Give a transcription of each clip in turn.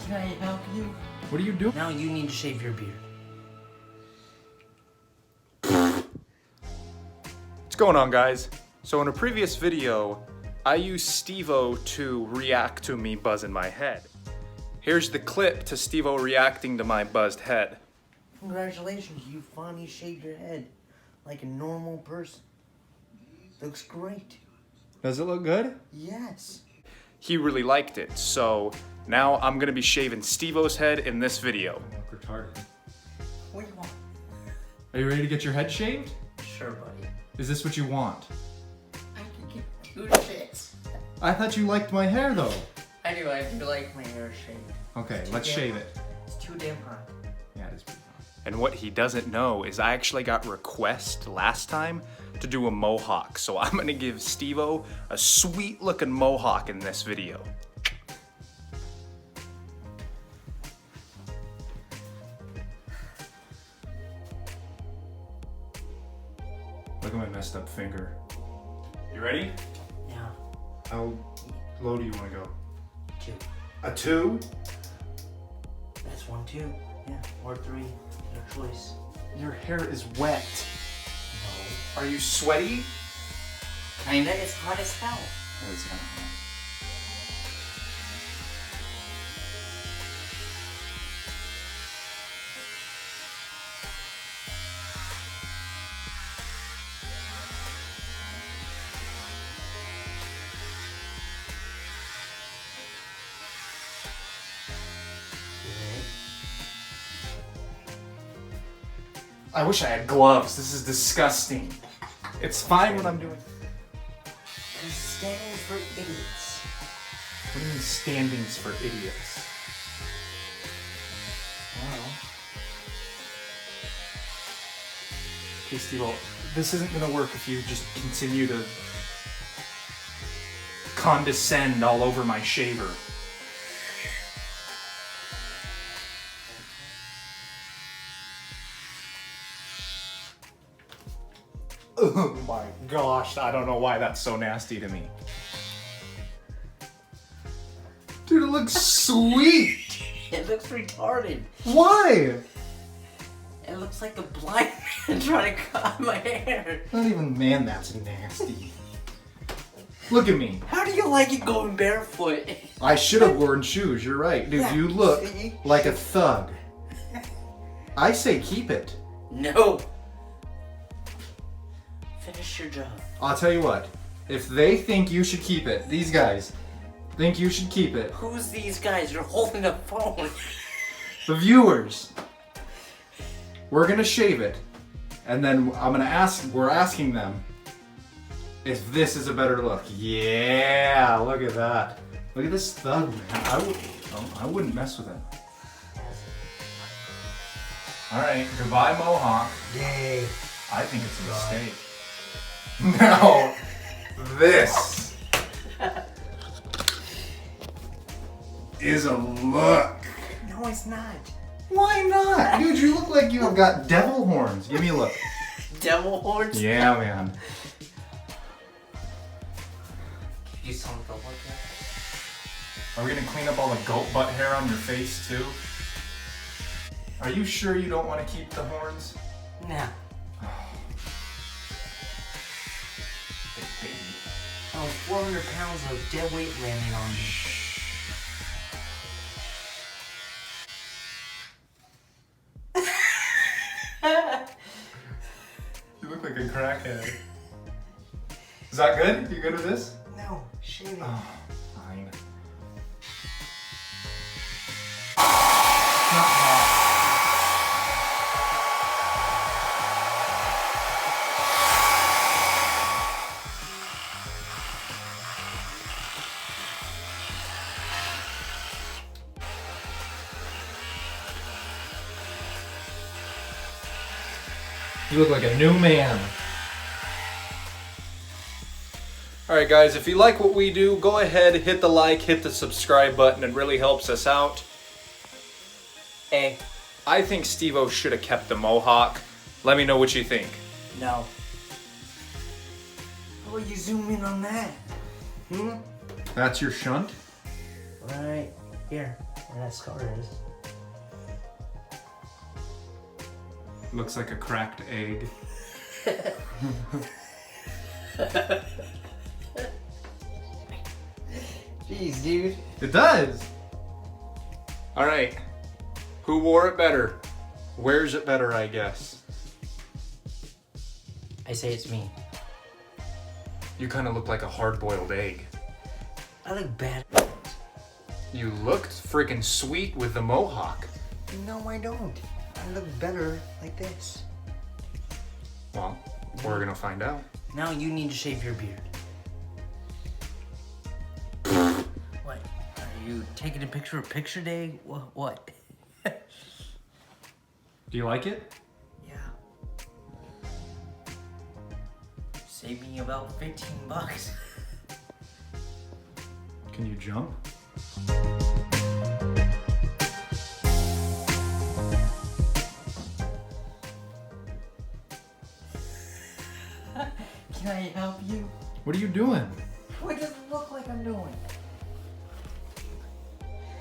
Can I help you? What are you doing? Now you need to shave your beard. What's going on, guys? So in a previous video, I used Stevo to react to me buzzing my head. Here's the clip to Stevo reacting to my buzzed head. Congratulations, you finally shaved your head like a normal person. Looks great. Does it look good? Yes. He really liked it, so now I'm gonna be shaving Stevo's head in this video. Look retarded. What do you want? Are you ready to get your head shaved? Sure, buddy. Is this what you want? I can give two shits. I thought you liked my hair though. I do like my hair shaved. Okay, let's shave it. It's too damn hot. Yeah, it is pretty hot. And what he doesn't know is I actually got request last time to do a mohawk. So I'm gonna give Stevo a sweet looking mohawk in this video. Look at my messed up finger. You ready? Yeah. How low do you wanna go? 2. A 2? That's 1, 2. Yeah. Or 3. Your choice. Your hair is wet. No. Are you sweaty? Kinda. It's hot as hell. That is kind of hot. I wish I had gloves. This is disgusting. It's fine when I'm doing. It's standings for idiots. What do you mean standings for idiots? Wow. Okay, Steve, this isn't gonna work if you just continue to condescend all over my shaver. Oh my gosh, I don't know why that's so nasty to me. Dude, it looks sweet! It looks retarded. Why? It looks like a blind man trying to cut my hair. Not even, man, that's nasty. Look at me. How do you like it going barefoot? I should have worn shoes, you're right. Dude, Yeah, you look see? like a thug. I say keep it. No. Finish your job. I'll tell you what, if they think you should keep it, these guys think you should keep it, Who's these guys? You're holding a phone. the viewers, we're gonna shave it, and then we're asking them if this is a better look. Yeah, look at that. Look at this thug, man. I wouldn't mess with it. All right, goodbye Mohawk. Yay. I think it's a mistake. Now, this is a look. No, it's not. Why not? Dude, you look like you have got devil horns. Give me a look. Devil horns? Yeah, man. Give you something to look at. Are we gonna clean up all the goat butt hair on your face too? Are you sure you don't want to keep the horns? Nah. Big baby. Oh, 400 pounds of dead weight landing on me. You look like a crackhead. Is that good? You good with this? No, shave it. Oh, fine. Not hot. You look like a new man. Alright guys, if you like what we do, go ahead, hit the like, hit the subscribe button. It really helps us out. Hey. I think Stevo should have kept the mohawk. Let me know what you think. No. How will you zoom in on that? That's your shunt? Right. Here, where that scar is. Looks like a cracked egg. Jeez, dude. It does. All right. Who wore it better? Wears it better, I guess. I say it's me. You kind of look like a hard-boiled egg. I look bad. You looked freaking sweet with the mohawk. No, I don't. I look better like this. Well, we're gonna find out. Now you need to shave your beard. What? Are you taking a picture of picture day? What? Do you like it? Yeah. Save me about $15. Can you jump? Can I help you? What are you doing? What does it look like I'm doing?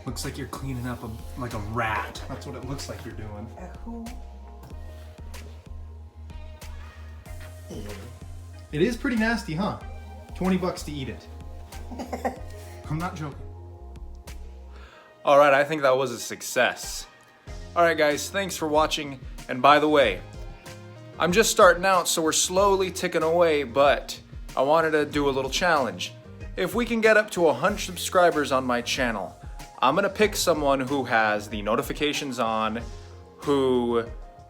Looks like you're cleaning up like a rat. That's what it looks like you're doing. Who? It is pretty nasty, huh? $20 to eat it. I'm not joking. All right, I think that was a success. All right, guys, thanks for watching. And by the way, I'm just starting out, so we're slowly ticking away, but I wanted to do a little challenge. If we can get up to 100 subscribers on my channel, I'm gonna pick someone who has the notifications on, who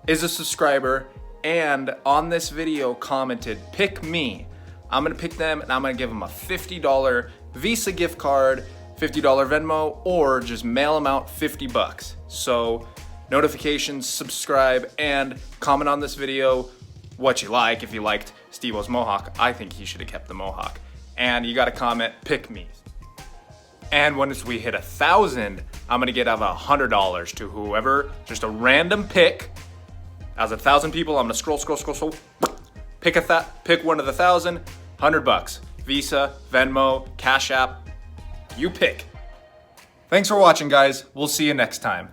is a subscriber, and on this video commented, pick me. I'm gonna pick them and I'm gonna give them a $50 Visa gift card, $50 Venmo, or just mail them out $50. So notifications, subscribe, and comment on this video what you like. If you liked Stevo's mohawk, I think he should have kept the mohawk. And you gotta comment, pick me. And once we hit 1,000, I'm gonna give $100 to whoever, just a random pick. As 1,000 people, I'm gonna scroll, pick one of the 1,000, $100. Visa, Venmo, Cash App, you pick. Thanks for watching, guys. We'll see you next time.